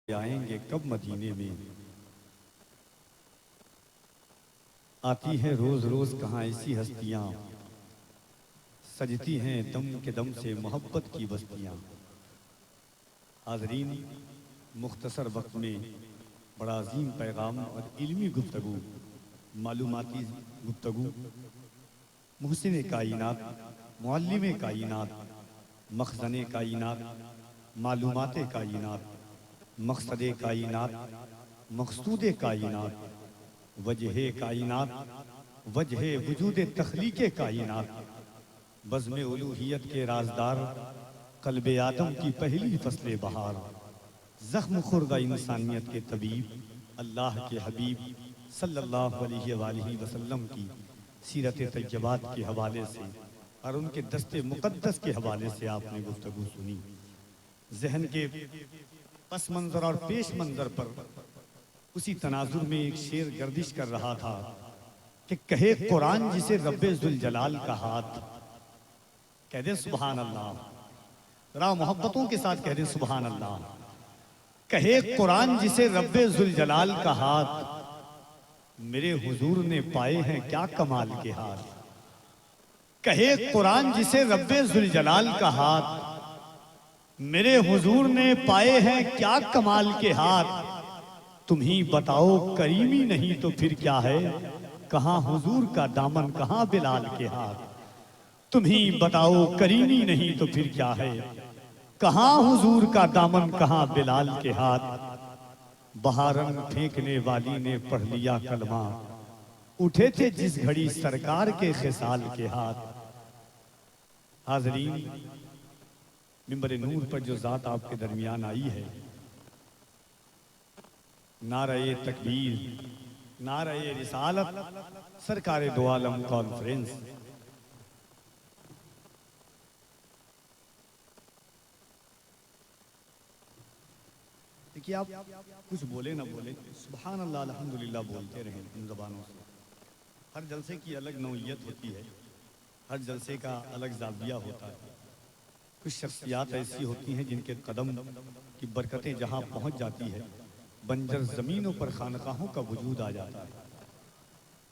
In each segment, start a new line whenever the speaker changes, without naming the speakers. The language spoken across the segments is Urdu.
آئیں گے کب مدینے میں، آتی ہیں روز روز کہاں ایسی ہستیاں، سجتی ہیں دم کے دم سے محبت کی بستیاں۔ حاضرین، مختصر وقت میں بڑا عظیم پیغام اور علمی گفتگو، معلوماتی گفتگو، محسن کائنات، معلم کائنات، مخزن کائنات، معلومات کائنات، مقصد کائنات، مقصود کائنات، وجہ کائنات، وجہ وجود تخلیق کائنات، بزم الوہیت کے رازدار، قلب آدم کی پہلی فصل بہار، زخم خوردہ انسانیت کے طبیب، اللہ کے حبیب صلی اللہ علیہ وآلہ وسلم کی سیرت طیبات کے حوالے سے اور ان کے دست مقدس کے حوالے سے آپ نے گفتگو سنی۔ ذہن کے پس منظر اور پیش منظر پر اسی تناظر میں ایک شعر گردش کر رہا تھا کہ کہے قرآن جسے رب ذوالجلال کا ہاتھ، کہہ دے سبحان اللہ، ذرا محبتوں کے ساتھ کہہ دے سبحان اللہ۔ کہے قرآن جسے رب ذوالجلال کا ہاتھ، میرے حضور نے پائے ہیں کیا کمال کے ہاتھ۔ کہے قرآن جسے رب ذوالجلال کا ہاتھ، میرے حضور نے پائے ہیں کیا کمال کے ہاتھ۔ تم ہی بتاؤ کریمی نہیں تو پھر کیا ہے، کہاں حضور کا دامن کہاں بلال کے ہاتھ۔ تم ہی بتاؤ کریمی نہیں تو پھر کیا ہے، کہاں حضور کا دامن کہاں بلال کے ہاتھ۔ بہارن پھینکنے والی نے پڑھ لیا کلمہ، اٹھے تھے جس گھڑی سرکار کے خصال کے ہاتھ۔ حاضرین، منبر نور پر جو ذات آپ کے درمیان آئی ہے، نعرہ تکبیر، نعرہ رسالت، سرکار دو عالم کانفرنس۔ دیکھیے، آپ کچھ بولے نہ بولے، سبحان اللہ الحمدللہ بولتے رہیں ان زبانوں سے۔ ہر جلسے کی الگ نوعیت ہوتی ہے، ہر جلسے کا الگ زاویہ ہوتا ہے۔ کچھ شخصیات ایسی ہوتی ہیں جن کے قدم کی برکتیں جہاں پہنچ جاتی ہے، بنجر زمینوں پر خانقاہوں کا وجود آ جاتا ہے۔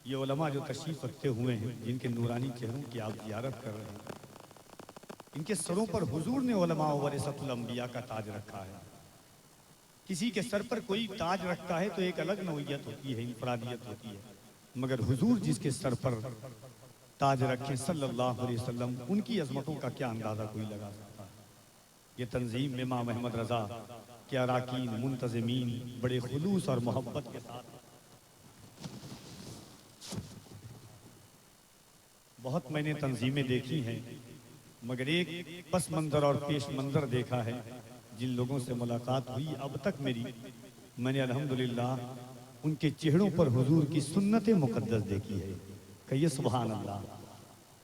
یہ علماء جو تشریف رکھتے ہوئے ہیں، جن کے نورانی چہروں کی آپ زیارت کر رہے ہیں، ان کے سروں پر حضور نے علماء ورثۃ الانبیاء کا تاج رکھا ہے۔ کسی کے سر پر کوئی تاج رکھتا ہے تو ایک الگ نوعیت ہوتی ہے، انفرادیت ہوتی ہے، مگر حضور جس کے سر پر تاج رکھیں صلی اللہ علیہ وسلم، ان کی عظمتوں کا کیا اندازہ کوئی لگا سکتا ہے۔ یہ تنظیم امام احمد رضا کے اراکین منتظمین بڑے خلوص اور محبت کے ساتھ، بہت میں نے تنظیمیں دیکھی ہیں، مگر ایک پس منظر اور پیش منظر دیکھا ہے۔ جن لوگوں سے ملاقات ہوئی اب تک میری، میں نے الحمدللہ ان کے چہروں پر حضور کی سنت مقدس دیکھی ہے۔ کہیے سبحان اللہ۔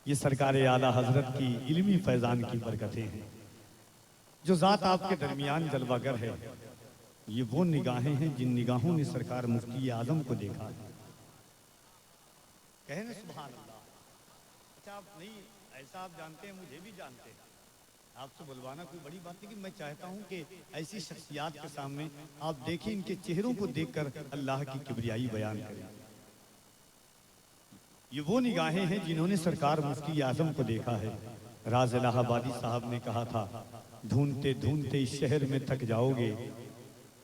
یہ سرکار اعلیٰ حضرت کی علمی فیضان کی برکتیں ہیں۔ جو ذات آپ کے درمیان جلوہ گر ہے، یہ وہ نگاہیں ہیں جن نگاہوں نے سرکار مفتی اعظم کو دیکھا ہے۔ کہیں نا سبحان اللہ۔ اچھا، آپ نہیں ایسا آپ جانتے ہیں، مجھے بھی جانتے ہیں، آپ سے بلوانا کوئی بڑی بات نہیں، کہ میں چاہتا ہوں کہ ایسی شخصیات کے سامنے آپ دیکھیں، ان کے چہروں کو دیکھ کر اللہ کی کبریائی بیان کریں۔ یہ وہ نگاہیں ہیں جنہوں نے سرکار مفتی اعظم کو دیکھا ہے۔ راز الہ آبادی صاحب نے کہا تھا، ڈھونڈتے ڈھونڈتے اس شہر میں تھک جاؤ گے،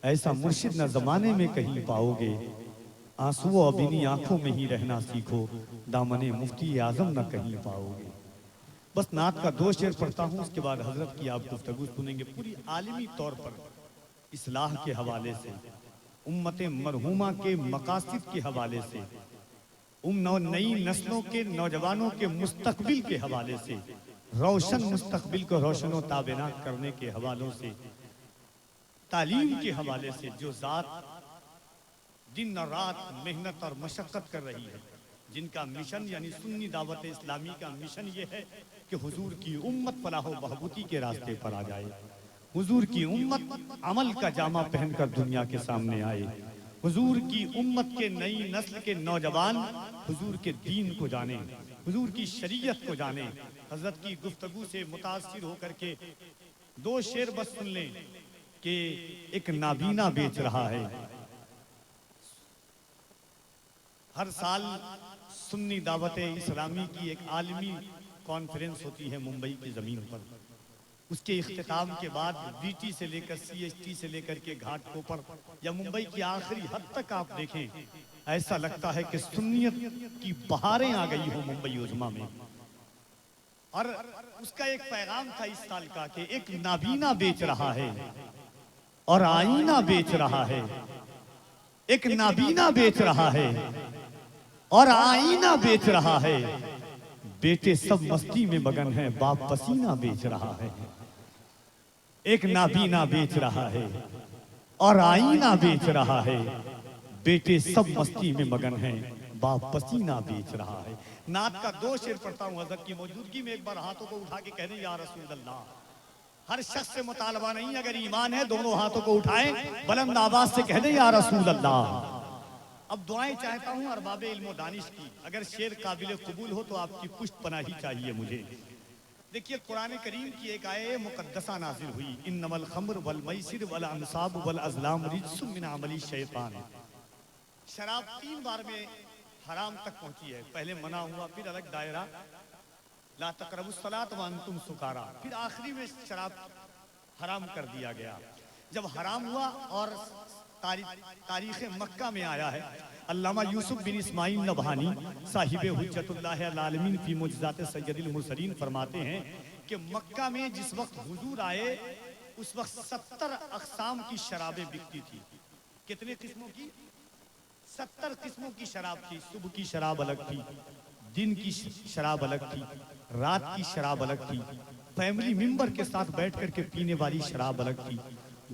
ایسا مرشد نہ زمانے میں کہیں پاؤ گے، آنسو اب انہی آنکھوں میں ہی رہنا سیکھو، دامن مفتی اعظم نہ کہیں پاؤ گے۔ بس نعت کا 2 شعر پڑھتا ہوں، اس کے بعد حضرت کی آپ گفتگو سنیں گے پوری عالمی طور پر اصلاح کے حوالے سے، امت مرحومہ کے مقاصد کے حوالے سے، نئی نسلوں کے نوجوانوں کے مستقبل کے حوالے سے، روشن مستقبل کو روشن و تابناک کرنے کے حوالوں سے، تعلیم کے حوالے سے، جو ذات دن اور رات محنت اور مشقت کر رہی ہے، جن کا مشن یعنی سنی دعوت اسلامی کا مشن یہ ہے کہ حضور کی امت فلاح و بہبودی کے راستے پر آ جائے، حضور کی امت عمل کا جامہ پہن کر دنیا کے سامنے آئے، حضور کی امت کے نئی نسل کے نوجوان حضور کے دین کو جانیں، حضور کی شریعت کو جانیں۔ حضرت کی گفتگو سے متاثر ہو کر کے 2 شعر بس سن لیں کہ ایک نابینا بیچ رہا ہے. ہر سال سنی دعوت اسلامی کی ایک عالمی کانفرنس ہوتی ہے ممبئی کی زمین پر. اس کے اختتام کے بعد بی ٹی سے لے کر سی ایس ٹی سے لے کر کے گھاٹ کوپر یا ممبئی کی آخری حد تک آپ دیکھیں، ایسا لگتا ہے کہ سنیت کی بہاریں آ گئی ہوں ممبئی عظمیٰ میں. اور اس کا ایک پیغام تھا اس سال کا کہ ایک نابینا بیچ رہا ہے اور آئینہ بیچ رہا ہے. ایک نابینا بیچ رہا ہے اور آئینہ بیچ رہا ہے. بیٹے سب مستی میں مگن ہیں، باپ پسینہ بیچ رہا ہے. ایک نابینا بیچ رہا ہے اور آئینہ بیچ رہا ہے. بیٹے سب مستی میں مگن ہیں، باپ پسینہ بیچ رہا ہے. نعت کا 2 شعر پڑھتا ہوں حضرت کی موجودگی میں. ایک بار ہاتھوں کو اٹھا کے کہہ دیں یا رسول اللہ. ہر شخص سے مطالبہ نہیں، اگر ایمان ہے دونوں ہاتھوں کو اٹھائیں، بلند آواز سے کہہ دیں یا رسول اللہ. اب دعائیں چاہتا ہوں ارباب علم و دانش کی. اگر شعر قابل قبول ہو تو آپ کی پشت پناہی چاہیے مجھے. دیکھیے قرآن کریم کی ایک آیہ مقدسہ نازل ہوئی، انما الخمر والمیسر والانصاب والازلام رجس من عمل الشیطان. شراب 3 بار میں حرام تک پہنچی ہے. پہلے منع ہوا، پھر الگ دائرہ لا تقربوا الصلاۃ وانتم سکارا، پھر آخری میں شراب حرام کر دیا گیا. جب حرام ہوا اور تاریخ مکہ میں آیا ہے، علامہ یوسف بن اسماعیل نبہانی صاحب حجت اللہ العالمین فی معجزات سید المرسلین فرماتے ہیں کہ مکہ میں جس وقت حضور آئے اس وقت 70 اقسام کی شرابیں بکتی تھی. کتنے قسموں کی؟ 70 قسموں کی شراب تھی. صبح کی شراب الگ تھی، دن کی شراب الگ تھی، رات کی شراب الگ تھی، فیملی ممبر کے ساتھ بیٹھ کر کے پینے والی شراب الگ تھی،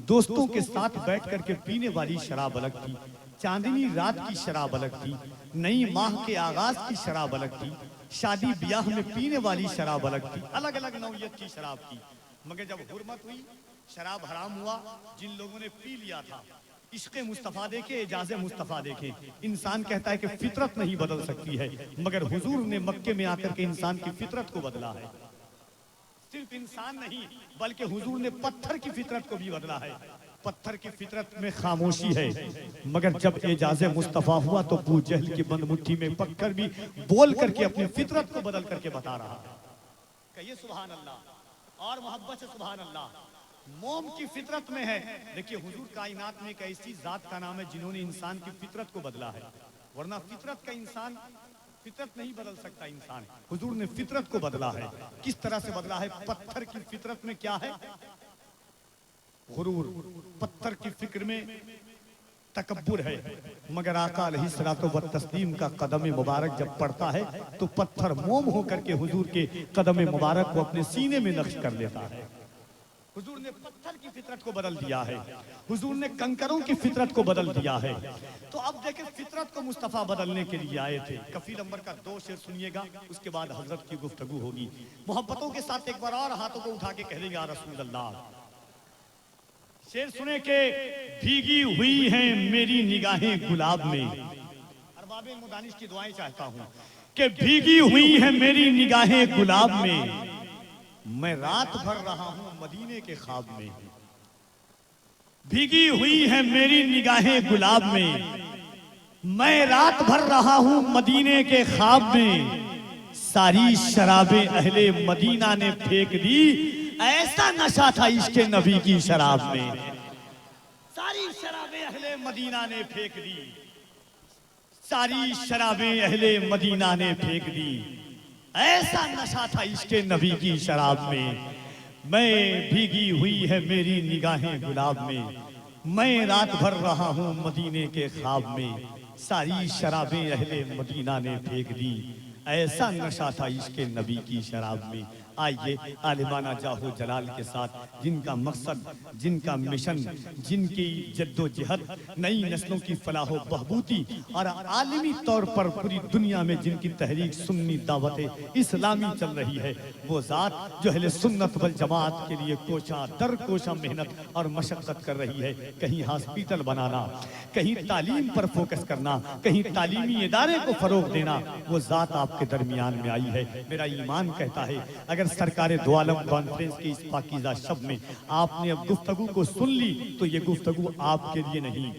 دوستوں کے ساتھ بیٹھ کر کے پینے والی شراب الگ تھی، چاندنی رات کی شراب الگ تھی، نئی ماہ کے آغاز کی شراب الگ تھی، شادی بیاہ میں پینے والی شراب الگ تھی. الگ الگ نوعیت کی شراب تھی. مگر جب حرمت ہوئی، شراب حرام ہوا، جن لوگوں نے پی لیا تھا، عشق مصطفیٰ دیکھے، اعجاز مصطفیٰ دیکھے. انسان کہتا ہے کہ فطرت نہیں بدل سکتی ہے، مگر حضور نے مکے میں آ کر کے انسان کی فطرت کو بدلا ہے. صرف انسان نہیں بلکہ حضور نے پتھر کی فطرت کو بھی بدلا ہے. پتھر کی فطرت میں خاموشی ہے، مگر جب اعجاز مصطفیٰ ہوا تو ابو جہل کی بند مٹھی میں پکڑ بھی بول کر کے اپنی فطرت کو بدل کر کے بتا رہا ہے. کہیے سبحان اللہ اور محبت سے سبحان اللہ. موم کی فطرت میں ہے. دیکھیے حضور کائنات میں ایک ایسی ذات کا نام ہے جنہوں نے انسان کی فطرت کو بدلا ہے، ورنہ فطرت کا انسان فطرت نہیں بدل سکتا. انسان حضور نے فطرت کو بدلا ہے. کس طرح سے بدلا ہے؟ پتھر کی فطرت میں کیا ہے؟ غرور. پتھر کی فکر میں تکبر ہے، مگر آقا علیہ الصلوۃ والتسلیم کا قدم مبارک جب پڑتا ہے تو پتھر موم ہو کر کے حضور کے قدم مبارک کو اپنے سینے میں نقش کر لیتا ہے. حضور نے پتھر کی فطرت کو بدل دیا ہے، حضور نے کنکروں کی فطرت کو بدل دیا ہے. تو اب دیکھیں فطرت کو مصطفیٰ بدلنے کے لیے آئے تھے. کفیل انور کا 2 شعر سنیے گا، اس کے بعد حضرت کی گفتگو ہوگی. محبتوں کے ساتھ ایک بار اور ہاتھوں کو اٹھا کے کہہ دیں یا رسول اللہ. شعر سنیں کہ بھیگی ہوئی ہیں میری نگاہیں گلاب میں. ارباب مدانش کی دعائیں چاہتا ہوں کہ بھیگی ہوئی ہیں میری نگاہیں گلاب میں، میں رات بھر رہا ہوں مدینے کے خواب میں. بھیگی ہوئی ہے میری نگاہیں گلاب میں، میں رات بھر رہا ہوں مدینے کے خواب میں. ساری شرابیں اہل مدینہ نے پھینک دی، ایسا نشہ تھا عشق نبی کی شراب میں. ساری شرابیں اہل مدینہ نے پھینک دی، ساری شرابیں اہل مدینہ نے پھینک دی، ایسا نشہ تھا عشق نبی کی شراب میں. میں بھیگی ہوئی ہے میری نگاہیں گلاب میں، میں رات بھر رہا ہوں مدینے کے خواب میں. ساری شرابیں اہل مدینہ نے پھینک دی، ایسا نشہ تھا عشق نبی کی شراب میں. آئیے عالمانہ جاہو جلال کے ساتھ جن کا مقصد، جن کا مشن، جن کی جد و جہد نئی نسلوں کی فلاح و بہبودی اور عالمی طور پر پوری دنیا میں جن کی تحریک سنی دعوت اسلامی چل رہی ہے، وہ ذات جو اہل سنت والجماعت کے لیے کوشاں در کوشاں محنت اور مشقت کر رہی ہے. کہیں ہاسپیٹل بنانا، کہیں تعلیم پر فوکس کرنا، کہیں تعلیمی ادارے کو فروغ دینا، وہ ذات آپ کے درمیان میں آئی ہے. میرا ایمان کہتا ہے اگر اگر سرکار دو عالم کانفرنس کی اس پاکیزہ شب میں آپ نے اب گفتگو کو سن لی تو یہ گفتگو آپ کے لیے نہیں،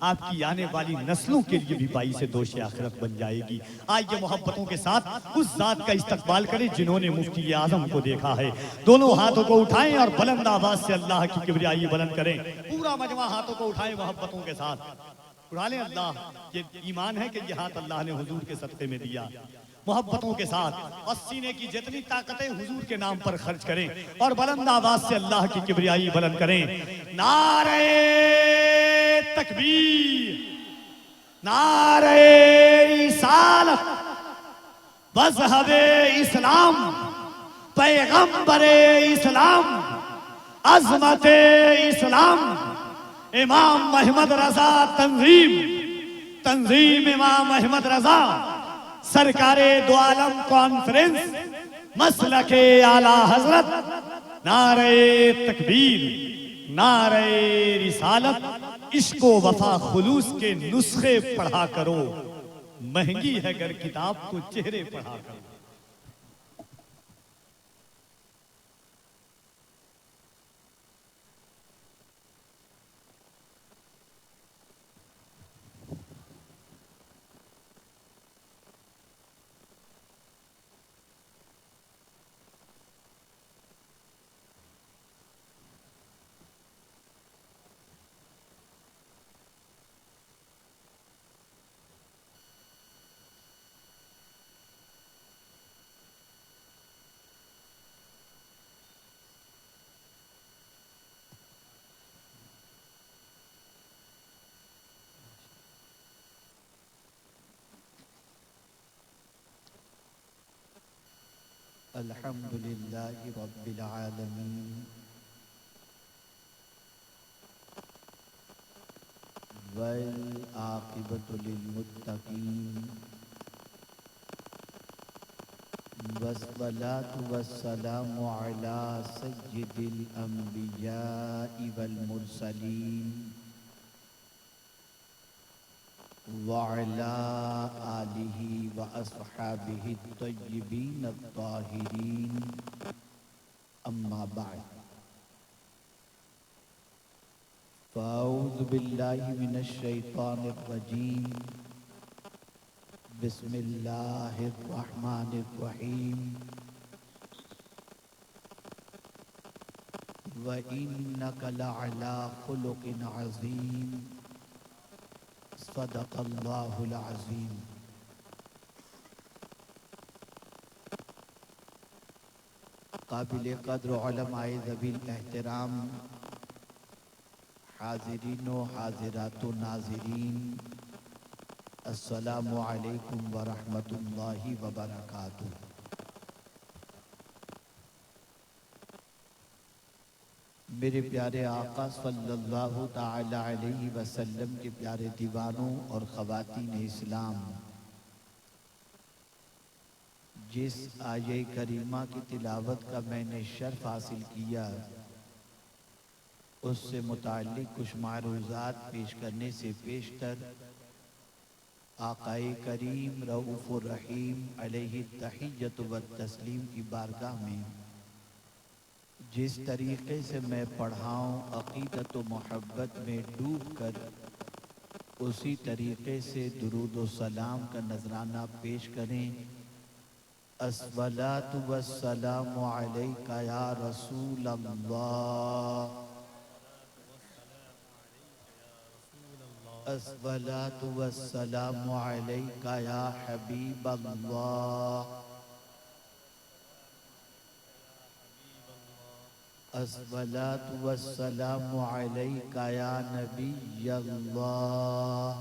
آپ کی آنے والی نسلوں کے لیے بھی باعث دوش آخرت بن جائے گی۔ آئیے محبتوں کے ساتھ اس ذات کا استقبال کریں جنہوں نے مفتی اعظم کو دیکھا ہے۔ دونوں ہاتھوں کو اٹھائیں اور بلند آواز سے اللہ کی کبریائی بلند کریں۔ پورا مجمع ہاتھوں کو اٹھائیں محبتوں کے ساتھ، اٹھا لیں۔ اللہ، یہ ایمان ہے کہ یہ ہاتھ اللہ نے حضور کے صدقے میں دیا۔ محبتوں کے ساتھ اور سینے کی جتنی طاقتیں حضور کے نام پر خرچ کریں اور بلند آواز سے اللہ کی کبریائی بلند کریں۔ نعرہ تکبیر، نعرہ رسالت، مذہب اسلام، پیغمبر اسلام، عظمت اسلام، امام محمد رضا تنظیم امام محمد رضا، سرکار دو عالم کانفرنس، مسلک اعلی حضرت، نعرہ تکبیر، نعرہ رسالت، عشق و وفا خلوص کے نسخے پڑھا کرو، مہنگی ہے گر کتاب تو چہرے پڑھا کرو۔
الحمد لله رب العالمين والعاقبة للمتقين والصلاة والسلام على سيد الأنبياء والمرسلين وعلى آله وأصحابه الطيبين الطاهرين أما بعد فأعوذ بالله من الشيطان الرجيم بسم الله الرحمن الرحيم وإنك لعلى خلق عظيم صدق اللہ العظیم۔ قابل قدر علماء ذوی الاحترام، حاضرین و حاضرات و ناظرین، السلام علیکم ورحمۃ اللہ وبرکاتہ۔ میرے پیارے آقا صلی اللہ تعالی علیہ وسلم کے پیارے دیوانوں اور خواتین اسلام، جس آیہ کریمہ کی تلاوت کا میں نے شرف حاصل کیا، اس سے متعلق کچھ معروضات پیش کرنے سے پیشتر آقائے کریم رؤوف الرحیم علیہ التحیۃ والتسلیم کی بارگاہ میں جس طریقے سے میں پڑھاؤں عقیدت و محبت میں ڈوب کر اسی طریقے سے درود و سلام کا نذرانہ پیش کریں۔ الصلاۃ والسلام علیک یا رسول اللہ، الصلاۃ والسلام علیک یا حبیب اللہ، الصلاۃ والسلام علیک یا نبی اللہ،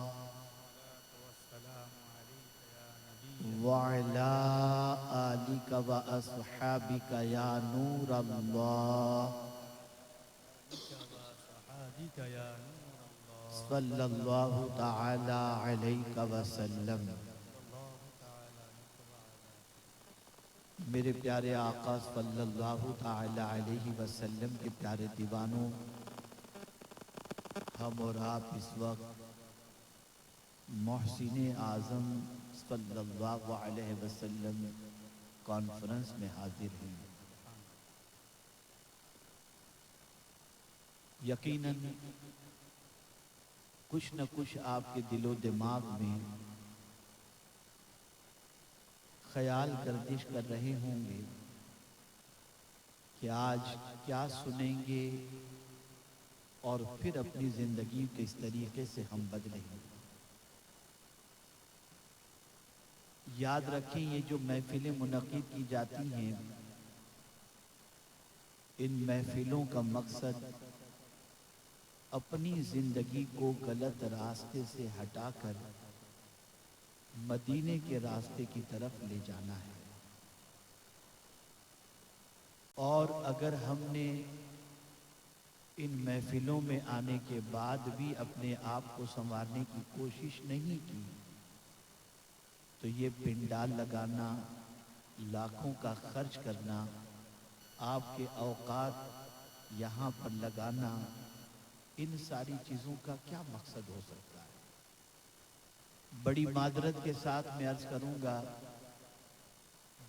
وعلی آلک و اصحابک یا نور اللہ، صلی اللہ تعالی علیہ وسلم۔ میرے پیارے آقا صلی اللہ تعالی علیہ وسلم کے پیارے دیوانوں، ہم اور آپ اس وقت محسن اعظم صلی اللہ علیہ وسلم کانفرنس میں حاضر ہیں۔ یقیناً کچھ نہ کچھ آپ کے دل و دماغ میں خیال گردش کر رہے ہوں گے کہ آج کیا سنیں گے اور پھر اپنی زندگی کو اس طریقے سے ہم بدلیں گے۔ یاد رکھیں یہ جو محفلیں منعقد کی جاتی ہیں، ان محفلوں کا مقصد اپنی زندگی کو غلط راستے سے ہٹا کر مدینے کے راستے کی طرف لے جانا ہے۔ اور اگر ہم نے ان محفلوں میں آنے کے بعد بھی اپنے آپ کو سنوارنے کی کوشش نہیں کی تو یہ پنڈال لگانا، لاکھوں کا خرچ کرنا، آپ کے اوقات یہاں پر لگانا، ان ساری چیزوں کا کیا مقصد ہو سکتا ہے؟ بڑی معذرت کے ساتھ میں عرض کروں گا،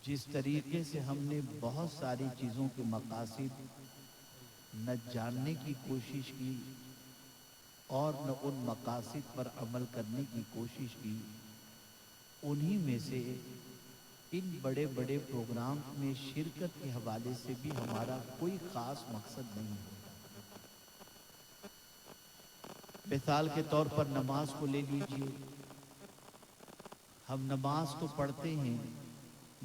جس طریقے سے ہم نے بہت ساری چیزوں کے مقاصد نہ جاننے کی کوشش کی اور نہ ان مقاصد پر عمل کرنے کی کوشش کی، انہی میں سے ان بڑے بڑے پروگرام میں شرکت کے حوالے سے بھی ہمارا کوئی خاص مقصد نہیں ہوتا۔ مثال کے طور پر نماز کو لے لیجئے، ہم نماز تو پڑھتے ہیں،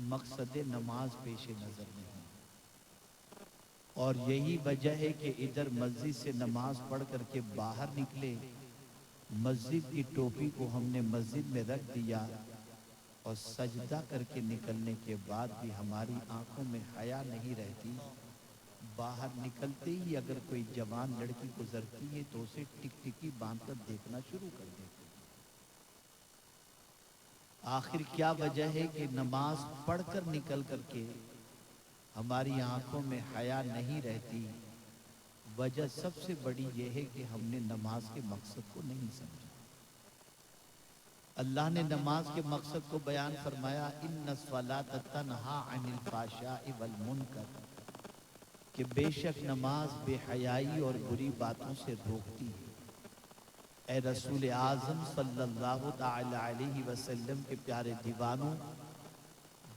مقصد نماز پیش نظر نہیں، اور یہی وجہ ہے کہ ادھر مسجد سے نماز پڑھ کر کے باہر نکلے، مسجد کی ٹوپی کو ہم نے مسجد میں رکھ دیا اور سجدہ کر کے نکلنے کے بعد بھی ہماری آنکھوں میں حیا نہیں رہتی۔ باہر نکلتے ہی اگر کوئی جوان لڑکی گزرتی ہے تو اسے ٹک ٹکی باندھ کر دیکھنا شروع کر دیتے۔ آخر کیا وجہ ہے کہ نماز پڑھ کر نکل کر کے ہماری آنکھوں میں حیا نہیں رہتی؟ وجہ سب سے بڑی یہ ہے کہ ہم نے نماز کے مقصد کو نہیں سمجھا۔ اللہ نے نماز کے مقصد کو بیان فرمایا، ان الصلاۃ تنہی عن الفحشاء والمنکر، کہ بے شک نماز بے حیائی اور بری باتوں سے روکتی ہے۔ اے رسول اعظم صلی اللہ تعالی علیہ وسلم کے پیارے دیوانوں،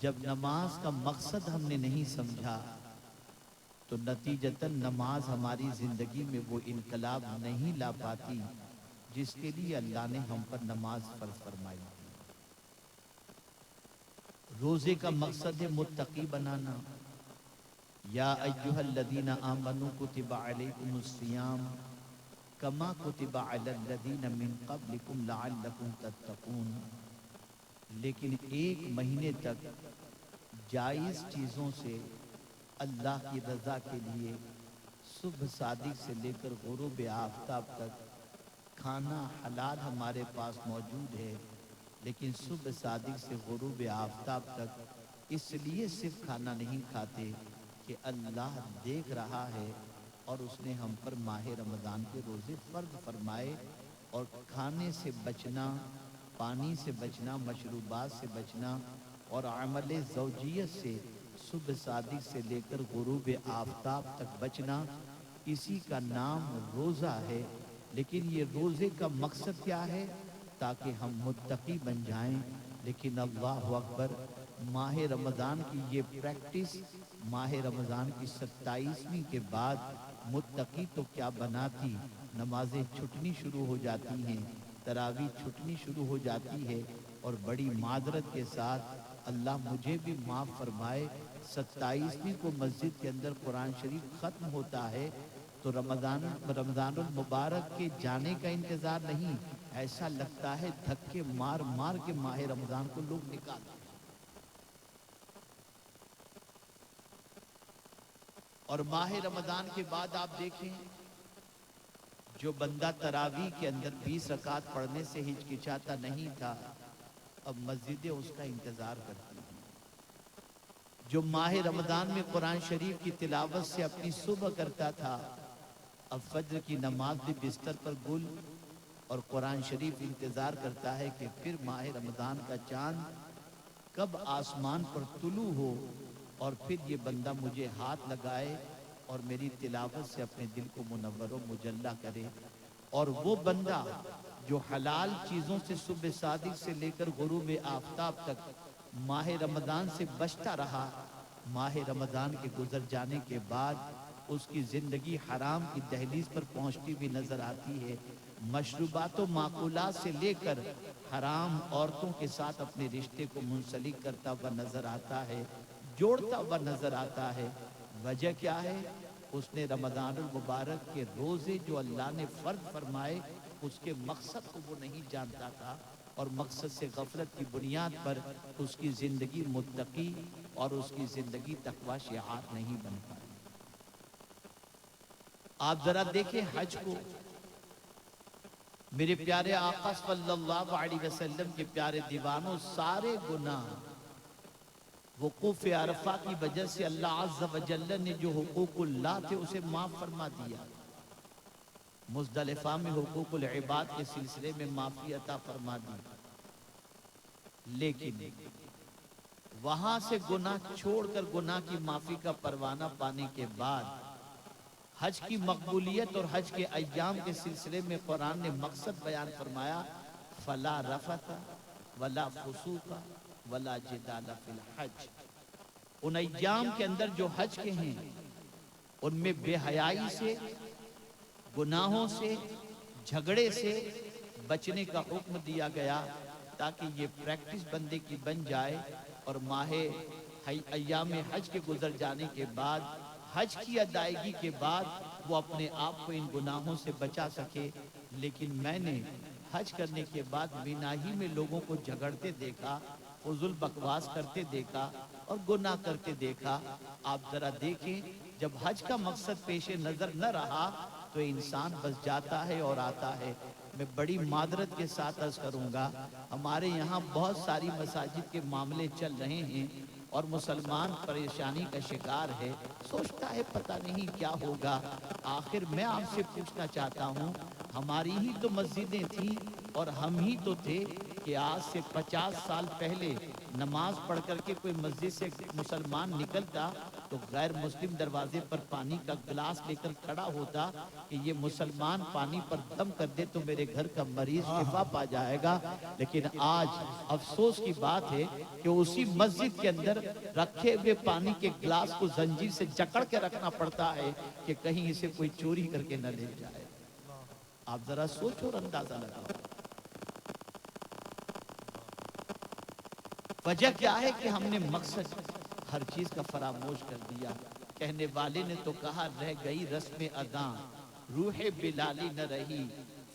جب نماز کا مقصد ہم نے نہیں سمجھا تو نتیجتاً نماز ہماری زندگی میں وہ انقلاب نہیں لا پاتی جس کے لیے اللہ نے ہم پر نماز فرض فرمائی تھی۔ روزے کا مقصد ہے متقی بنانا۔ یا ایہا الذین آمنوا کتب علیکم الصیام کما کتب علی الذین من قبلکم لعلکم تتقون۔ لیکن ایک مہینے تک جائز چیزوں سے اللہ کی رضا کے لیے صبح صادق سے لے کر غروب آفتاب تک کھانا حلال ہمارے پاس موجود ہے، لیکن صبح صادق سے غروب آفتاب تک اس لیے صرف کھانا نہیں کھاتے کہ اللہ دیکھ رہا ہے اور اس نے ہم پر ماہ رمضان کے روزے فرض فرمائے، اور کھانے سے بچنا، پانی سے بچنا، مشروبات سے بچنا اور عمل زوجیت سے صبح صادق سے لے کر غروب آفتاب تک بچنا، اسی کا نام روزہ ہے۔ لیکن یہ روزے کا مقصد کیا ہے؟ تاکہ ہم متقی بن جائیں۔ لیکن اللہ اکبر، ماہ رمضان کی یہ پریکٹس، ماہ رمضان کی 27ویں کے بعد متقی تو کیا بناتی، نمازیں چھٹنی شروع ہو جاتی ہیں، تراویح چھٹنی شروع ہو جاتی ہے، اور بڑی معذرت کے ساتھ اللہ مجھے بھی معاف فرمائے، 27ویں کو مسجد کے اندر قرآن شریف ختم ہوتا ہے تو رمضان المبارک کے جانے کا انتظار نہیں، ایسا لگتا ہے دھکے مار مار کے ماہ رمضان کو لوگ نکالتے ہیں۔ اور ماہ رمضان کے بعد آپ دیکھیں، جو بندہ تراویح کے اندر 20 رکعت پڑھنے سے ہچکچاتا نہیں تھا، اب مسجدیں اس کا انتظار کرتی ہیں۔ جو ماہ رمضان میں قرآن شریف کی تلاوت سے اپنی صبح کرتا تھا، اب فجر کی نماز بھی بستر پر گل، اور قرآن شریف انتظار کرتا ہے کہ پھر ماہ رمضان کا چاند کب آسمان پر طلوع ہو اور پھر یہ بندہ مجھے ہاتھ لگائے اور میری تلاوت سے اپنے دل کو منور و مجلہ کرے. اور وہ بندہ جو حلال چیزوں سے صبح صادق سے لے کر غروب آفتاب تک ماہ رمضان سے بچتا رہا، ماہ رمضان کے گزر جانے کے بعد اس کی زندگی حرام کی دہلیز پر پہنچتی بھی نظر آتی ہے. مشروبات و معقولات سے لے کر حرام عورتوں کے ساتھ اپنے رشتے کو منسلک کرتا ہوا نظر آتا ہے، جوڑتا ہوا نظر آتا ہے. وجہ کیا ہے؟ اس نے رمضان المبارک کے روزے جو اللہ نے فرض فرمائے اس کے مقصد کو وہ نہیں جانتا تھا، اور مقصد سے غفلت کی بنیاد پر اس کی زندگی متقی اور اس کی زندگی تقوی شعار نہیں بن پائی. آپ ذرا دیکھیں حج کو. میرے پیارے آقا صلی اللہ علیہ وسلم کے پیارے دیوانوں، سارے گناہ وقوف عرفہ کی وجہ سے اللہ عز و جل نے جو حقوق اللہ تھے اسے معاف فرما دیا. مزدلفہ میں حقوق العباد کے سلسلے میں معافی عطا فرما دی. لیکن وہاں سے گناہ چھوڑ کر گناہ کی معافی کا پروانہ پانے کے بعد حج کی مقبولیت اور حج کے ایام کے سلسلے میں قرآن نے مقصد بیان فرمایا، فلا رفث ولا فسوق ولا جدال فی الحج. ان ایام کے اندر جو حج کے ہیں ان میں بے حیائی سے، گناہوں سے، جھگڑے سے بچنے کا حکم دیا گیا تاکہ یہ پریکٹس بندے کی بن جائے اور ماہ ایام حج کے گزر جانے کے بعد، حج کی ادائیگی کے بعد وہ اپنے آپ کو ان گناہوں سے بچا سکے. لیکن میں نے حج کرنے کے بعد مینا ہی میں لوگوں کو جھگڑتے دیکھا، فضول بکواس کرتے دیکھا اور گناہ کرتے دیکھا. آپ ذرا دیکھیں، جب حج کا مقصد پیش نظر نہ رہا تو انسان بس جاتا ہے اور آتا ہے. میں بڑی معذرت کے ساتھ عرض کروں گا، ہمارے یہاں بہت ساری مساجد کے معاملے چل رہے ہیں اور مسلمان پریشانی کا شکار ہے، سوچتا ہے پتہ نہیں کیا ہوگا. آخر میں آپ سے پوچھنا چاہتا ہوں، ہماری ہی تو مسجدیں تھیں اور ہم ہی تو تھے کہ آج سے 50 سال پہلے نماز پڑھ کر کے کوئی مسجد سے مسلمان نکلتا تو غیر مسلم دروازے پر پانی کا گلاس لے کر کھڑا ہوتا کہ یہ مسلمان پانی پر دم کر دے تو میرے گھر کا مریض شفا پا جائے گا. لیکن آج افسوس کی بات ہے کہ اسی مسجد کے اندر رکھے ہوئے پانی کے گلاس کو زنجیر سے جکڑ کے رکھنا پڑتا ہے کہ کہیں اسے کوئی چوری کر کے نہ لے جائے. آپ ذرا سوچو اور اندازہ لگاؤ. وجہ کیا ہے کہ ہم نے مقصد ہر چیز کا فراموش کر دیا. کہنے والے نے تو کہا، رہ گئی رسم ادا روح بلالی نہ رہی،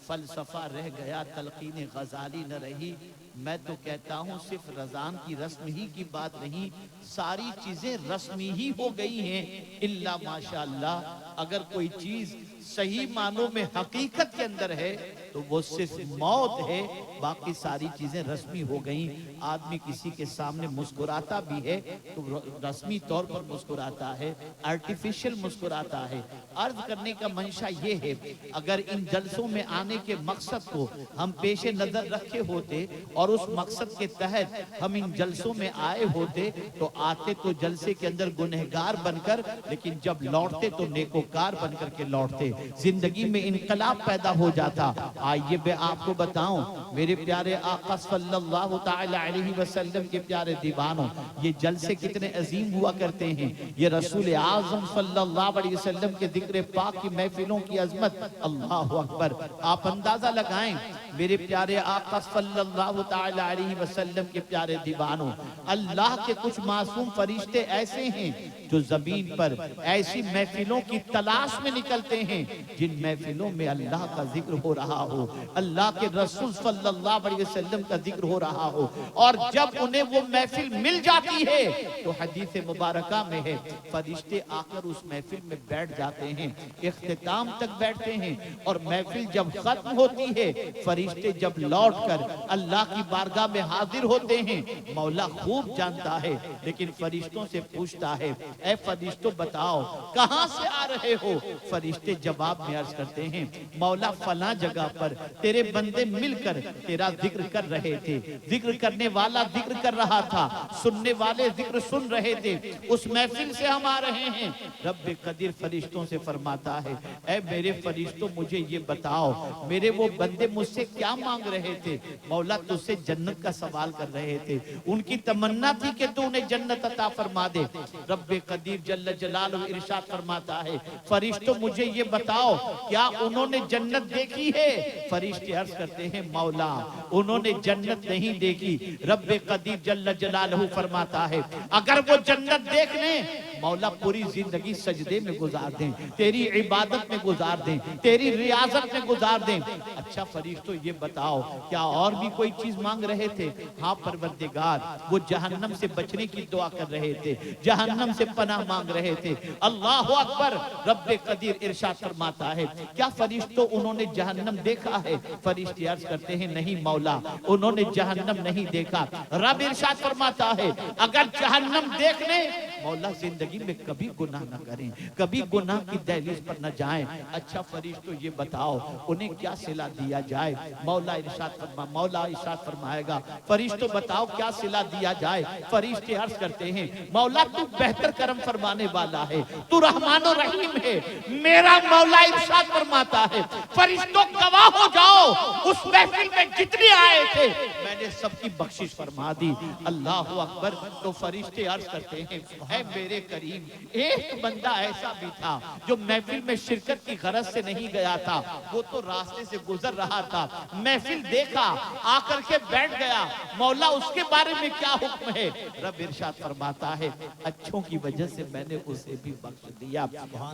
فلسفہ رہ گیا تلقین غزالی نہ رہی. میں تو کہتا ہوں صرف رمضان کی رسم ہی کی بات نہیں، ساری چیزیں رسمی ہی ہو گئی ہیں الا ماشاءاللہ. اگر کوئی چیز صحیح معنوں میں حقیقت کے اندر ہے تو وہ صرف موت ہے، باقی ساری چیزیں رسمی ہو گئیں. آدمی کسی کے سامنے مسکراتا بھی ہے تو رسمی طور پر مسکراتا ہے، آرٹیفیشل مسکراتا ہے. عرض کرنے کا منشا یہ ہے، اگر ان جلسوں میں آنے کے مقصد کو ہم پیش نظر رکھے ہوتے اور اس مقصد کے تحت ہم ان جلسوں میں آئے ہوتے تو آتے تو جلسے کے اندر گنہگار بن کر، لیکن جب لوٹتے تو نیکوکار بن کر کے لوٹتے، زندگی میں انقلاب پیدا ہو جاتا. آئیے میں آپ کو بتاؤں میرے پیارے آقا صلی اللہ تعالی علیہ وسلم کے پیارے دیوانوں، یہ جلسے کتنے عظیم ہوا کرتے ہیں. یہ رسول اعظم صلی اللہ علیہ وسلم کے ذکر پاک کی محفلوں کی عظمت، اللہ اکبر. آپ اندازہ لگائیں میرے پیارے آقا صلی اللہ تعالی علیہ وسلم کے پیارے دیوانوں، اللہ کے کچھ معصوم فرشتے ایسے ہیں جو زمین پر ایسی محفلوں کی تلاش میں نکلتے ہیں جن محفلوں میں اللہ کا ذکر ہو رہا ہو، اللہ کے رسول صلی اللہ علیہ وسلم کا ذکر ہو رہا ہو. اور جب انہیں وہ محفل مل جاتی ہے تو حدیث مبارکہ میں ہے، فرشتے آ کر اس محفل میں بیٹھ جاتے ہیں، اختتام تک بیٹھتے ہیں. اور محفل جب ختم ہوتی ہے، فرشتے جب لوٹ کر اللہ کی بارگاہ میں حاضر ہوتے ہیں، مولا خوب جانتا ہے لیکن فرشتوں سے پوچھتا ہے، اے فرشتوں بتاؤ کہاں سے آ رہے ہو؟ فرشتے جواب میں عرض کرتے ہیں، مولا فلاں جگہ پر تیرے بندے مل کر تیرا ذکر کر رہے تھے، ذکر کرنے والا ذکر کر رہا تھا، سننے والے ذکر سن رہے تھے، اس محفل سے ہم آ رہے ہیں۔ رب قدیر فرشتوں سے فرماتا ہے اے میرے فرشتوں مجھے یہ بتاؤ میرے وہ بندے مجھ سے کیا مانگ رہے تھے؟ مولا تجھ سے جنت کا سوال کر رہے تھے، ان کی تمنا تھی کہ تو انہیں جنت عطا فرما دے۔ رب قدیر جل جلالہ ارشاد فرماتا ہے فرشتوں مجھے یہ بتاؤ کیا انہوں نے جنت دیکھی ہے؟ فرشتے عرض کرتے ہیں مولا انہوں نے جنت نہیں دیکھی۔ رب قدیر جل جلالہ فرماتا ہے اگر وہ جنت دیکھ لیں مولا پوری زندگی سجدے میں گزار دیں، تیری عبادت میں گزار دیں، تیری ریاضت میں گزار دیں۔ اچھا فرشتوں یہ بتاؤ کیا اور بھی کوئی چیز مانگ رہے تھے؟ ہاں پروردگار وہ جہنم سے بچنے کی دعا کر رہے تھے، جہنم سے پناہ مانگ رہے تھے۔ اللہ اکبر۔ رب قدیر ارشاد فرماتا ہے کیا فرشتوں انہوں نے جہنم دیکھا ہے؟ فرشتے عرض کرتے ہیں نہیں مولا انہوں نے جہنم نہیں دیکھا۔ رب ارشاد فرماتا ہے اگر جہنم دیکھنے مولا زندگی میں کبھی گناہ نہ کریں، کبھی گناہ کی دہلیز پر نہ جائیں۔ اچھا فرشتوں یہ بتاؤ انہیں کیا صلہ دیا جائے؟ مولا ارشاد فرمائے گا فرشتوں بتاؤ کیا صلہ دیا جائے؟ فرشتے عرض کرتے ہیں مولا تو بہتر کرم فرمانے والا ہے، تو رحمان و رحیم ہے۔ میرا مولا ارشاد فرماتا ہے فرشتوں گواہ ہو جاؤ اس محفل میں جتنے آئے تھے میں نے سب کی بخشش فرما دی۔ اللہ اکبر۔ تو فرشتے عرض کرتے ہیں اے میرے کریم ایک بندہ ایسا بھی تھا جو محفل میں شرکت کی غرض سے نہیں گیا تھا، وہ تو راستے سے گزر رہا تھا، محفل دیکھا آ کر کے بیٹھ گیا، مولا اس کے بارے میں کیا حکم ہے؟ رب ارشاد فرماتا ہے اچھوں کی وجہ سے میں نے اسے بھی بخش دیا۔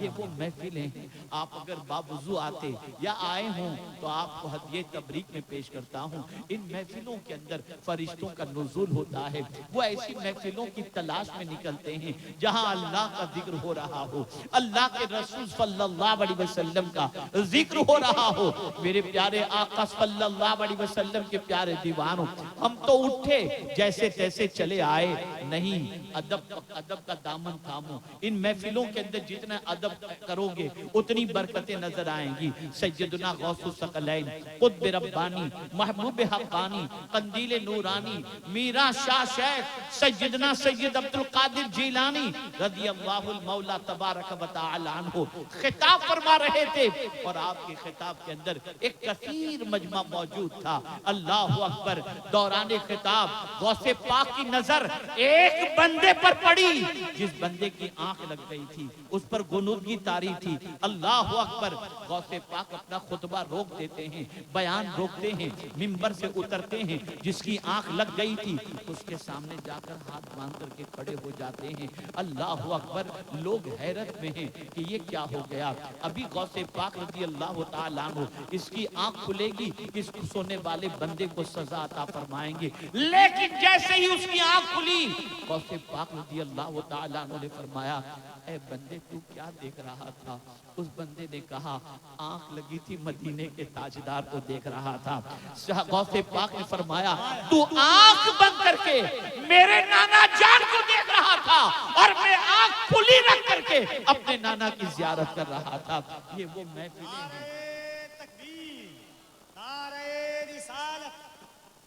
یہ وہ محفلیں ہیں آپ اگر باوضو آتے یا آئے ہوں تو آپ کو ہدیہ تبریک میں پیش کرتا ہوں۔ ان محفلوں کے اندر فرشتوں کا نزول ہوتا ہے، وہ ایسی محفلوں کی تلاش میں نکلتے ہیں جہاں اللہ کا ذکر ہو رہا ہو، اللہ کے رسول صلی اللہ علیہ وسلم کا ذکر ہو رہا ہو۔ میرے پیارے آقا صلی اللہ علیہ وسلم کے پیارے دیوانوں ہم تو اٹھے جیسے تیسے چلے آئے نہیں، ادب کا دامن تھامو۔ ان محفلوں کے اندر جتنا ادب کرو گے اتنی برکتیں نظر آئیں گی۔ سیدنا غوث الثقلین قطب ربانی محبوب حقانی قندیل نورانی میرا شاہ شیخ سیدنا سید عبد القادر جیلانی رضی اللہ المولا تبارک و تعالی عنہ خطاب فرما رہے تھے، اور آپ کے خطاب کے اندر ایک کثیر مجمع موجود تھا۔ اللہ اکبر۔ دوران خطاب غوث پاک کی نظر ایک بندے پر پڑی، جس بندے کی آنکھ لگ گئی تھی، اس پر غنودگی طاری تھی۔ اللہ اکبر۔ غوث پاک اپنا خطبہ روک دیتے ہیں، بیان روکتے ہیں، منبر سے اترتے ہیں، جس کی آنکھ لگ گئی تھی اس کے سامنے جا کر ہاتھ باندھ کر کے کھڑے ہو جاتے ہیں۔ اللہ اکبر۔ لوگ حیرت میں ہیں کہ یہ کیا ہو گیا۔ ابھی غوث پاک رضی اللہ تعالیٰ عنہ اس کی آنکھ کھلے گی، اس سونے والے بندے کو سزا عطا فرمائیں گے، لیکن جیسے ہی اس کی آنکھ کھلی غوث پاک رضی اللہ تعالیٰ عنہ نے فرمایا اے بندے تو کیا دیکھ رہا تھا؟ اس بندے نے کہا آنکھ لگی تھی مدینے کے تاجدار کو دیکھ رہا تھا۔ غوث پاک نے فرمایا تو آنکھ بند کر کے میرے نانا جان کو دیکھ رہا تھا اور میں آنکھ کھلی رکھ کر کے اپنے نانا کی زیارت کر رہا تھا۔ یہ وہ محفلیں ہیں۔
تکبیر، نعرہ رسالت،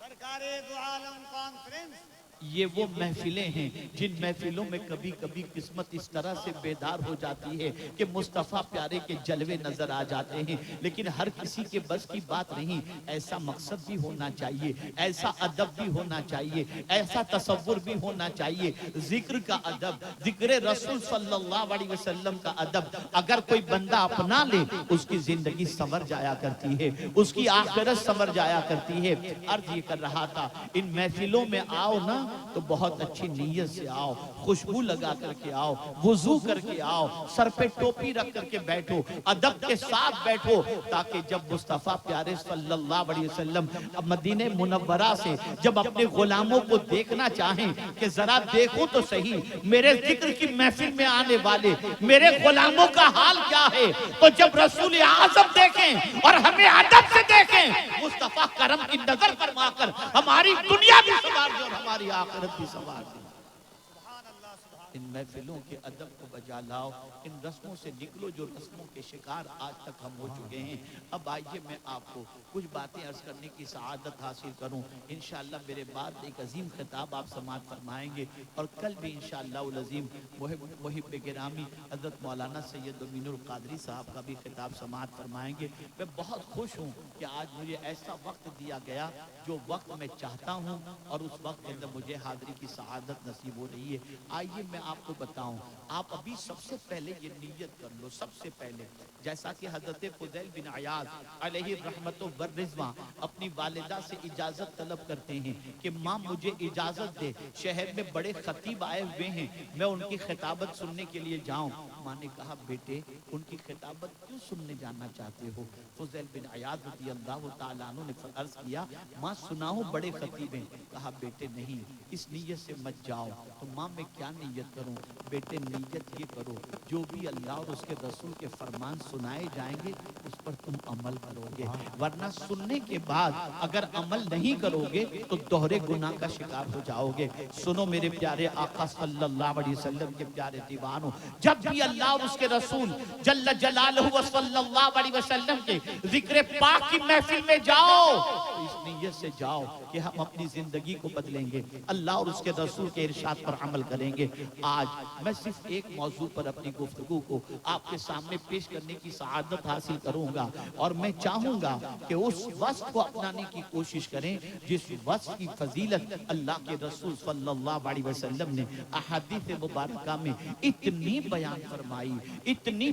سرکار دو عالم کانفرنس۔
یہ وہ محفلیں ہیں جن محفلوں میں کبھی کبھی قسمت اس طرح سے بیدار ہو جاتی ہے کہ مصطفیٰ پیارے کے جلوے نظر آ جاتے ہیں، لیکن ہر کسی کے بس کی بات نہیں۔ ایسا مقصد بھی ہونا چاہیے، ایسا ادب بھی ہونا چاہیے، ایسا تصور بھی ہونا چاہیے۔ ذکر کا ادب، ذکر رسول صلی اللہ علیہ وسلم کا ادب اگر کوئی بندہ اپنا لے اس کی زندگی سنور جایا کرتی ہے، اس کی آخرت سنور جایا کرتی ہے۔ عرض یہ کر رہا تھا ان محفلوں میں آؤ نا تو بہت اچھی نیت سے آؤ، خوشبو لگا کر کے آؤ، وضو کر کے آؤ، سر پہ ٹوپی رکھ کر کے بیٹھو، ادب کے ساتھ بیٹھو، تاکہ جب مصطفیٰ پیارے صلی اللہ علیہ وسلم مدینہ منورہ سے جب اپنے غلاموں کو دیکھنا چاہیں کہ ذرا دیکھو تو صحیح میرے ذکر کی محفل میں آنے والے میرے غلاموں کا حال کیا ہے، تو جب رسول اعظم دیکھیں اور ہمیں ادب سے دیکھیں، مصطفیٰ کرم کی نظر فرما کر ہماری دنیا بھی سنوار دے اور ہماری آخرت بھی سنوار دے۔
سبحان اللہ، سبحان
ان محفلوں کے ادب کو بجا لاؤ، ان رسموں سے نکلو جو رسموں کے شکار آج تک ہم ہو چکے ہیں۔ اب آئیے میں آپ کو کچھ باتیں عرض کرنے کی سعادت حاصل کروں۔ انشاءاللہ میرے بعد ایک عظیم خطاب آپ سماعت فرمائیں گے، اور کل بھی انشاءاللہ العظیم محب گرامی حضرت مولانا سید امین القادری صاحب کا بھی خطاب سماعت فرمائیں گے۔ میں بہت خوش ہوں کہ آج مجھے ایسا وقت دیا گیا جو وقت میں چاہتا ہوں، اور اس وقت کے اندر مجھے حاضری کی سعادت نصیب ہو رہی ہے۔ آئیے میں آپ کو بتاؤں، آپ ابھی سب سے پہلے یہ نیت کر لو، سب سے پہلے جیسا کہ حضرت فضیل بن عیاض علیہ الرحمت والرضوان اپنی والدہ سے اجازت طلب کرتے ہیں کہ ماں مجھے اجازت دے، شہر میں بڑے خطیب آئے ہوئے ہیں، میں ان کی خطابت سننے کے لیے جاؤں۔ ماں نے کہا بیٹے ان کی خطابت کیوں سننے جانا چاہتے ہو؟ فضیل بن عیاض رضی اللہ تعالیٰ عنہ نے عرض کیا ماں سناؤ بڑے خطیب ہیں۔ کہا بیٹے نہیں، اس نیت سے مت جاؤ۔ تو ماں میں کیا نیت کروں؟ بیٹے نیت یہ کرو جو بھی اللہ اور اس کے رسول کے فرمان سنائے جائیں گے اس پر تم عمل کرو گے، ورنہ سننے کے بعد اگر عمل نہیں کرو گے تو دوہرے گناہ کا شکار ہو جاؤ گے۔ سنو میرے پیارے آقا صلی اللہ علیہ وسلم کے پیارے دیوانوں، جب بھی اللہ اور اس کے رسول جل جلالہ و صلی اللہ علیہ وسلم کے ذکر پاک کی محفل میں جاؤ، اس نیت سے جاؤ کہ ہم اپنی زندگی کو بدلیں گے، اللہ اور اس کے رسول کے ارشاد پر عمل کریں گے۔ آج میں صرف ایک موضوع پر اپنی گفتگو کو آپ کے سامنے پیش کرنے کی سعادت حاصل کروں گا، اور میں چاہوں گا کہ اس وصف کو اپنانے کی کوشش کریں جس وصف کی فضیلت اللہ کے رسول صلی اللہ علیہ وسلم نے احادیث مبارکہ میں اتنی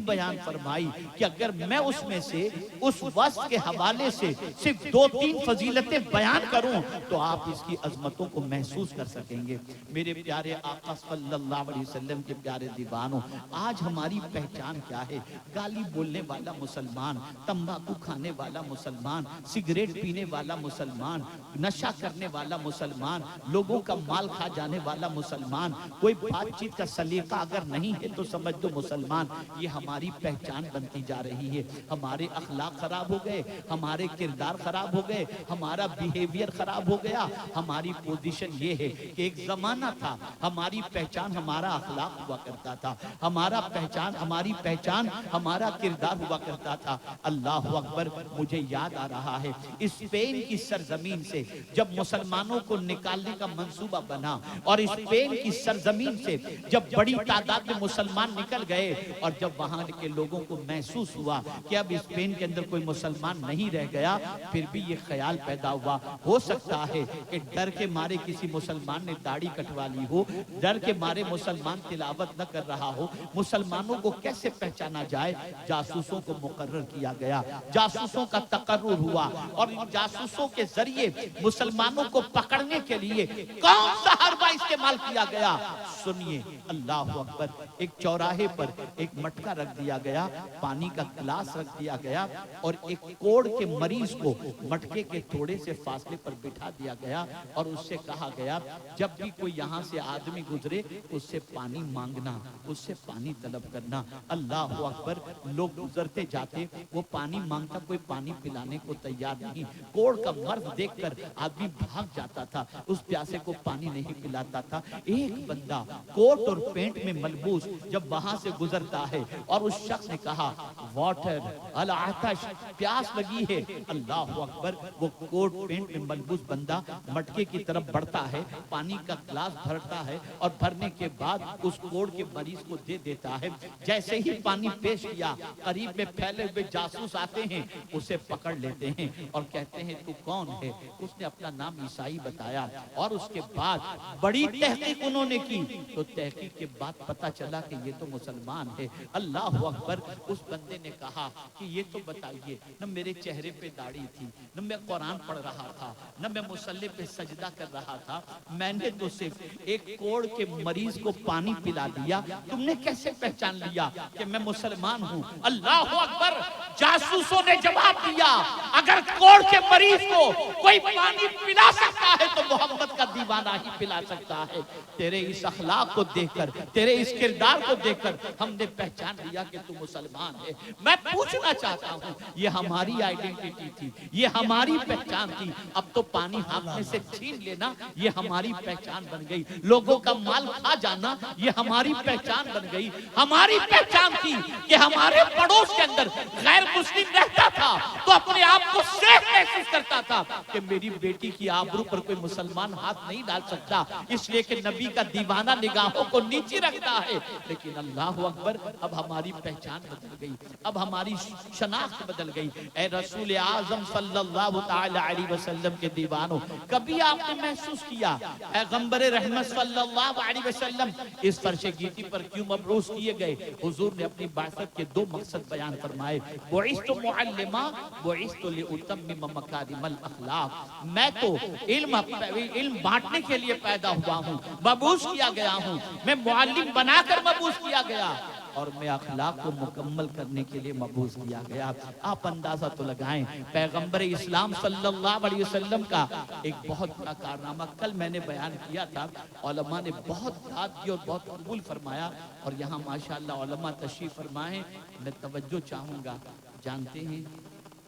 بیان فرمائی کہ اگر میں اس میں سے اس وصف کے حوالے سے صرف 2-3 فضیلتیں بیان کروں تو آپ اس کی عظمتوں کو محسوس کر سکیں گے۔ میرے پیارے آقا صلی اللہ علیہ وسلم کے پیارے دیوانوں، آج ہماری پہچان کیا ہے؟ گالی بولنے والا مسلمان، تمباکو کھانے والا مسلمان، سگریٹ پینے والا مسلمان، نشہ کرنے والا مسلمان، لوگوں کا مال کھا جانے والا مسلمان، کوئی بات چیت کا سلیقہ اگر نہیں ہے تو سمجھ دو مسلمان۔ یہ ہماری پہچان بنتی جا رہی ہے۔ ہمارے اخلاق خراب ہو گئے، ہمارے کردار خراب ہو گئے، ہمارا بیہیویئر خراب ہو گیا۔ ہماری پوزیشن یہ ہے کہ ایک زمانہ تھا ہماری پہچان ہمارا اخلاق ہوا کرتا تھا، ہماری پہچان ہمارا کردار ہوا کرتا تھا۔ اللہ اکبر، مجھے یاد آ رہا ہے اسپین کی سرزمین سے جب مسلمانوں کو نکالنے کا منصوبہ بنا، اور اسپین کی سرزمین سے جب بڑی تعداد میں مسلمان نکل گئے، اور جب وہاں کے لوگوں کو محسوس ہوا کہ اب اسپین کے اندر کوئی مسلمان نہیں رہ گیا، پھر بھی یہ خیال پیدا ہوا ہو سکتا ہے کہ ڈر کے مارے کسی مسلمان نے داڑھی کٹوا لی ہو، ڈر کے مارے مسلمان تلاوت نہ کر رہا ہو، مسلمانوں کو کیسے پہچانا جائے؟ جاسوسوں کو مقرر کیا گیا، جاسوسوں کا تقرر ہوا، اور ان جاسوسوں کے ذریعے مسلمانوں کو پکڑنے کے لیے کون سا حربہ استعمال کیا گیا؟ سنیے، اللہ اکبر، ایک چوراہے پر ایک مٹکا رکھ دیا گیا، پانی کا گلاس رکھ دیا گیا، اور ایک کوڑ کے مریض کو مٹکے کے تھوڑے سے فاصلے پر بٹھا دیا گیا، اور اس سے کہا گیا جب بھی کوئی یہاں سے آدمی گزرے اس سے پانی مانگنا، اس سے پانی طلب کرنا۔ اللہ اکبر، لوگ گزرتے جاتے، وہ پانی مانگتا، کوئی پانی پلانے کو تیار نہیں، کوڑ کا مرد دیکھ کر آدمی بھاگ جاتا تھا، اس پیاسے کو پانی نہیں پلاتا تھا۔ ایک بندہ کوٹ اور پینٹ میں ملبوس جب وہاں سے گزرتا ہے، اور اس شخص نے کہا واٹر العطش، پیاس لگی ہے، اللہ اکبر، وہ کوٹ پینٹ میں ملبوس بندہ مٹکے کی طرف بڑھتا ہے، پانی کا گلاس بھرتا ہے، اور بھرنے کے بعد اس کوڑ کے مریض کو دے دیتا ہے۔ جیسے ہی پانی پیش کیا، قریب میں پھیلے ہوئے جاسوس آتے ہیں، اسے پکڑ لیتے ہیں اور کہتے ہیں تو کون ہے؟ اس نے اپنا نام عیسائی بتایا، اور اس کے بعد بڑی تحقیق انہوں نے کی، تو تحقیق کے بعد پتا چلا کہ یہ تو مسلمان ہے۔ اللہ اکبر، اس بندے نے کہا کہ یہ تو بتائیے، نہ میرے چہرے پہ داڑھی تھی، نہ میں قرآن پڑھ رہا تھا، نہ میں مصلی پہ سجدہ کر رہا تھا، میں نے تو صرف ایک کوڑ کے مریض کو پانی پلا دیا، تم نے کیسے پہچان لیا کہ میں مسلمان ہوں؟ اللہ اکبر، جاسوسوں نے جواب دیا اگر کوڑ کے مریض کو کوئی پانی پلا سکتا ہے تو محمد کا دیوانہ ہی پلا سکتا ہے۔ تیرے اس اخلاق کو دیکھ کر، تیرے اس کردار کو دیکھ کر ہم نے پہچان لیا کہ تو مسلمان ہے۔ میں پوچھنا چاہتا ہوں، یہ ہماری آئیڈینٹی تھی، یہ ہماری پہچان تھی، اب تو پانی ہاتھ میں سے چھین لینا یہ ہماری پہچان بن گئی، لوگوں کا مال کھا جانا یہ ہماری پہچان بن گئی۔ ہماری پہچان تھی کہ ہمارے پڑوس کے اندر غیر مسلم رہتا تھا تو اپنے آپ کو سیف محسوس کرتا تھا کہ میری بیٹی کی آبرو پر کوئی مسلمان ہاتھ نہیں ڈال سکتا، اس لیے کہ نبی کا دیوانہ نگاہوں کو نیچے رکھتا ہے۔ لیکن اللہ اکبر، اب ہماری پہچان بدل گئی، اب ہماری شناخت بدل گئی۔ اے رسول اعظم صلی اللہ تعالی علیہ وسلم کے دیوانوں، کبھی آپ نے محسوس کیا پیغمبر رحمت صلی اللہ علیہ وسلم اس فرش گیتی پر کیوں مبعوث کیے گئے؟ حضور نے اپنی بعثت کے دو مقصد بیان فرمائے، بعثت معلما، بعثت لأتمم مکارم الاخلاق۔ میں تو علم بانٹنے کے لیے پیدا ہوا ہوں، مبعوث کیا گیا ہوں، میں معلم بنا کر مبعوث کیا گیا، اور میں اخلاق کو مکمل کرنے کے لیے مبعوث کیا گیا۔ آپ اندازہ تو لگائیں پیغمبر اسلام صلی اللہ علیہ وسلم کا ایک بہت بڑا کارنامہ کل میں نے بیان کیا تھا، علماء نے بہت یاد کی اور بہت قبول فرمایا، اور یہاں ماشاءاللہ علماء تشریف فرمائیں۔ میں توجہ چاہوں گا، جانتے ہیں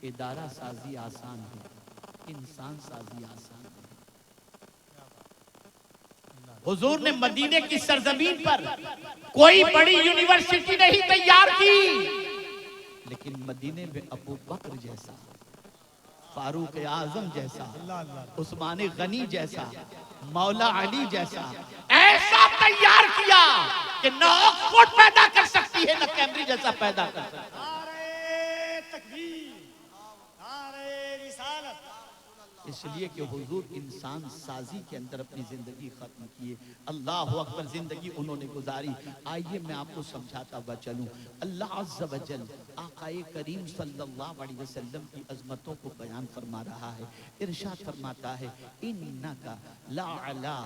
ادارہ سازی آسان ہے، انسان سازی آسان ہے۔ حضور نے مدینے کی سرزمین پر کوئی بڑی یونیورسٹی نہیں تیار کی، لیکن مدینے میں ابو بکر جیسا، فاروق اعظم جیسا، عثمان غنی جیسا، مولا علی جیسا ایسا تیار کیا کہ نہ آکسفورڈ پیدا کر سکتی ہے نہ کیمبرج جیسا پیدا کر سکتی ہے۔
نعرہ تکبیر، نعرہ رسالت۔
اس لیے کہ حضور انسان سازی کے اندر اپنی زندگی ختم کیے، اللہ اکبر، زندگی انہوں نے گزاری۔ آئیے میں آپ کو سمجھاتا ہوا چلوں، اللہ عز و جل آقا کریم صلی اللہ علیہ وسلم کی عظمتوں کو بیان فرما رہا ہے، ارشاد فرماتا ہے انکا لعلی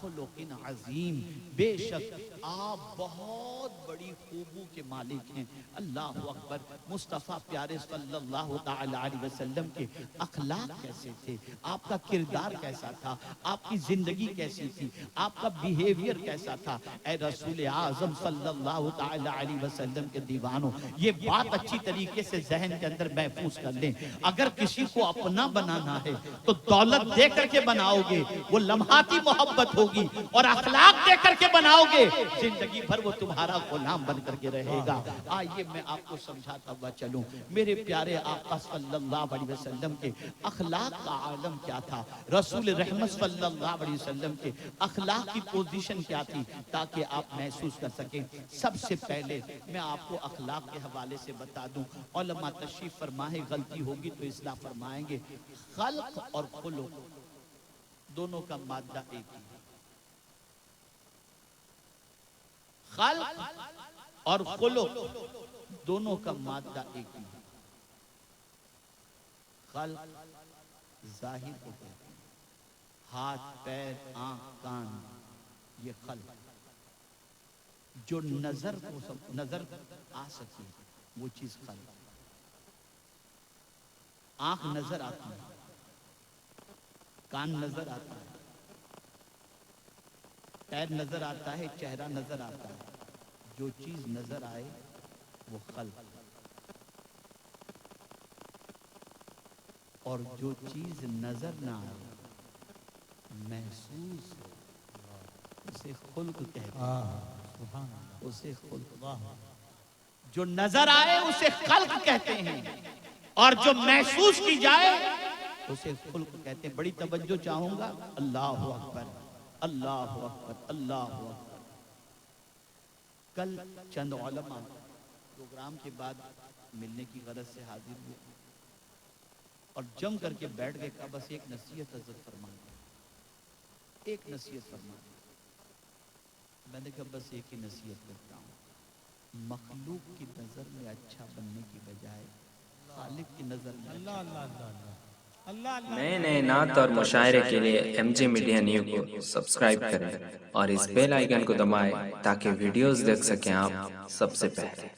خلق عظیم، بے شک آپ بہت بڑی خوبوں کے مالک ہیں۔ اللہ اکبر، مصطفیٰ پیارے صلی اللہ تعالی علیہ وسلم کے اخلاق کیسے تھے، آپ کا کردار کیسا تھا، آپ کی زندگی کیسی تھی، آپ کا بیہیویئر کیسا تھا۔ اے رسول اعظم صلی اللہ تعالی علیہ وسلم کے دیوانوں، یہ بات اچھی طریقے سے ذہن کے اندر محفوظ کر لیں، اگر کسی کو اپنا بنانا ہے تو دولت دے کر کے بناؤ گے وہ لمحاتی محبت ہوگی، اور اخلاق دے کر کے بناؤ گے زندگی بھر وہ تمہارا غلام بن کر کے رہے گا۔ آئیے میں آپ کو سمجھاتا ہوا چلوں، میرے پیارے آقا صلی اللہ علیہ وسلم کے اخلاق کا عالم کیا تھا، رسول رحمت صلی اللہ علیہ وسلم کے اخلاق کی پوزیشن کیا تھی، تاکہ آپ محسوس کر سکیں۔ سب سے پہلے میں آپ کو اخلاق کے حوالے سے بتا دوں، علماء تشریف فرمائیں، غلطی ہوگی تو اصلاح فرمائیں گے۔ خلق اور خلق دونوں کا مادہ ایک ہی، خلق اور خلق دونوں کا مادہ ایک ہی ہے۔ خلق ظاہر کو کہتے ہیں، ہاتھ، پیر، آنکھ، کان، یہ خلق۔ جو نظر آ سکے وہ چیز خلق۔ آنکھ نظر آتی ہے، کان نظر آتا ہے، پیر نظر آتا ہے، چہرہ نظر آتا ہے۔ جو چیز نظر آئے وہ خلق، اور جو چیز نظر نہ آئے محسوس اسے خلق کہتے ہیں، اسے خلق۔ جو نظر آئے اسے خلق کہتے ہیں، اور جو محسوس کی جائے اسے خلق کہتے ہیں۔ بڑی توجہ چاہوں گا، اللہ اکبر، اللہ اکبر، اللہ اکبر۔ کل چند علماء پروگرام کے بعد ملنے کی غرض سے حاضر ہوئے اور جم کر کے بیٹھ گئے، کہا بس ایک نصیحت حضرت فرما دیں، ایک نصیحت فرما دیں۔ میں نے کہا بس ایک ہی نصیحت کرتا ہوں، مخلوق کی نظر میں اچھا بننے کی بجائے خالق کی نظر میں
نئے نئے نعت اور مشاعرے کے لیے ایم جے میڈیا نیو کو سبسکرائب کریں اور اس بیل آئیکن کو دبائیں تاکہ ویڈیوز دیکھ سکیں آپ سب سے پہلے۔